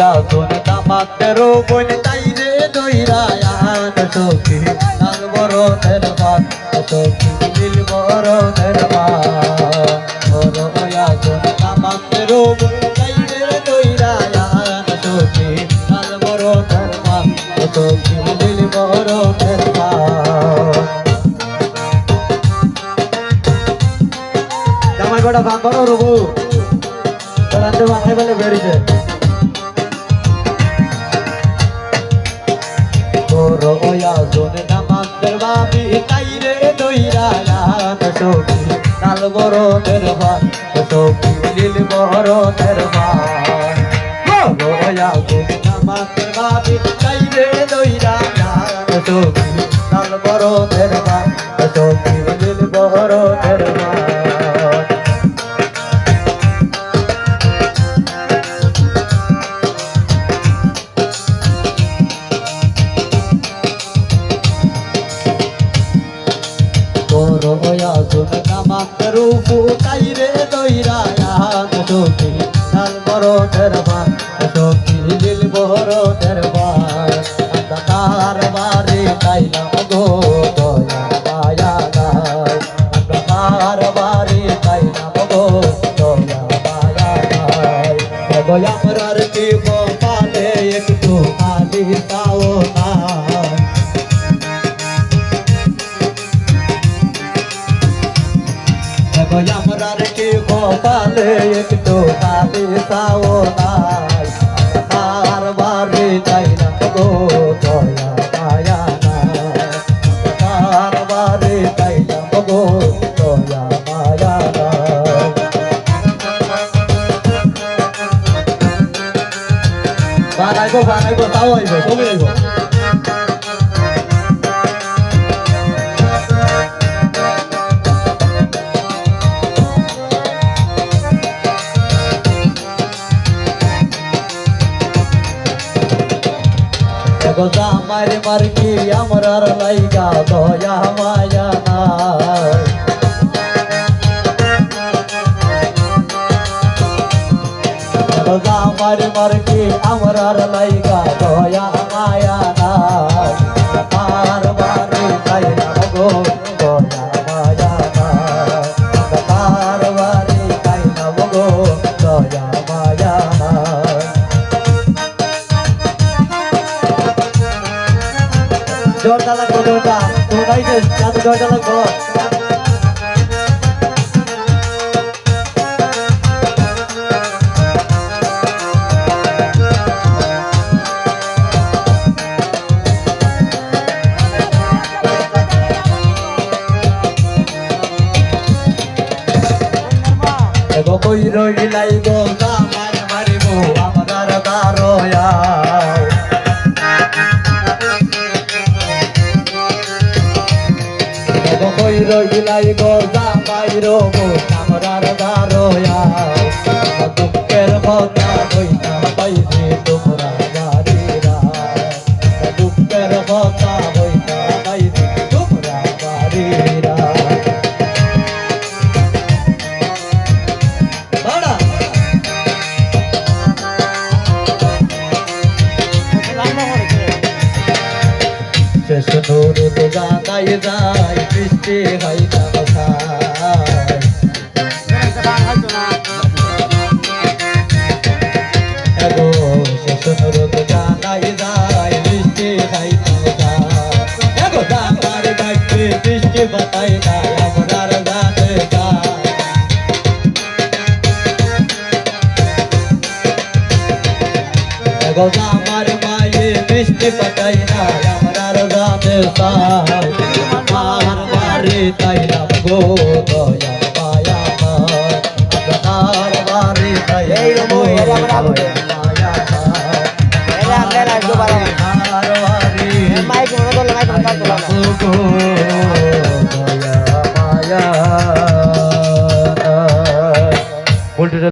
আগুন তামাকেরও বন তাইরে দইরায়ান সখী লাল বরণের মান সখী নীল বরণের মান বড় আগুন তামাকেরও বন তাইরে দইরায়ান সখী লাল বরণের মান সখী নীল বরণের মান জামাই বেটা ভাগ করো রবু তাতে মাথায় বলে বেরিয়েছে তোর আগুন নামাজের বাবি তাইরে দইরায়ান সখী লাল বরণের মান সখী নীল বরণের মান তোর আগুন নামাজের বাবি তাইরে দইরায়ান সখী লাল বরণের মান সখী নীল বরণের মান আগুন নামাকেরও তাইরে দইরায়ান সখী লাল বরণের মান সখী নীল বরণের মান অন্ধকার বাড়ি তাইলাম গো দয়া মায়া নাই অন্ধকার বাড়ি তাইলাম গো দয়া মায়া নাই দয়া আমরার কি পালে একটু আলি তাও না আমরার কি কপালে একটু কালি তাও নাই আর বাড়ি তাইলাম গো দয়া মায়া নাই আর বাড়ি তাইলাম গো দয়া মায়া নাই বানাইবো তাও আইব সবই আইব জামাইর মার্কি আমরার লাইগা দয়া মায়া নাই জামাইর মার্কি আমরার লাইগা দয়া মায়া নাই আর বাড়ি তাইলাম গো দয়া মায়া নাই আর বাড়ি তাইলাম গো দয়া মায়া নাই জোরটা লাগবো জোরটা তোমরাই যে জোরটা লাগবো এগো কই রইলাই গো জামাই মারিবো আমরার দারয়া কই রইলাই গো জামাই রবো আমরার দারয়া দুঃখের কথা হইতা পাইছি তোমরা বাড়িরা দুঃখের কথা হইতা পাইছি তোমরা বাড়িরা শেষনুর তো জানাই যায় বৃষ্টি হয় না এগো শেষনুর তো জানাই যায় বৃষ্টি হয় না এগো জানার ডাকতে বৃষ্টি বাতাই না আমরার গানে যায় এগো জামার মায়ে বৃষ্টি বাতাই না আমরার গানে যায় আর বাড়ি তাইলাম গো দয়া মায়া নাই আর বাড়ি তাইলাম গো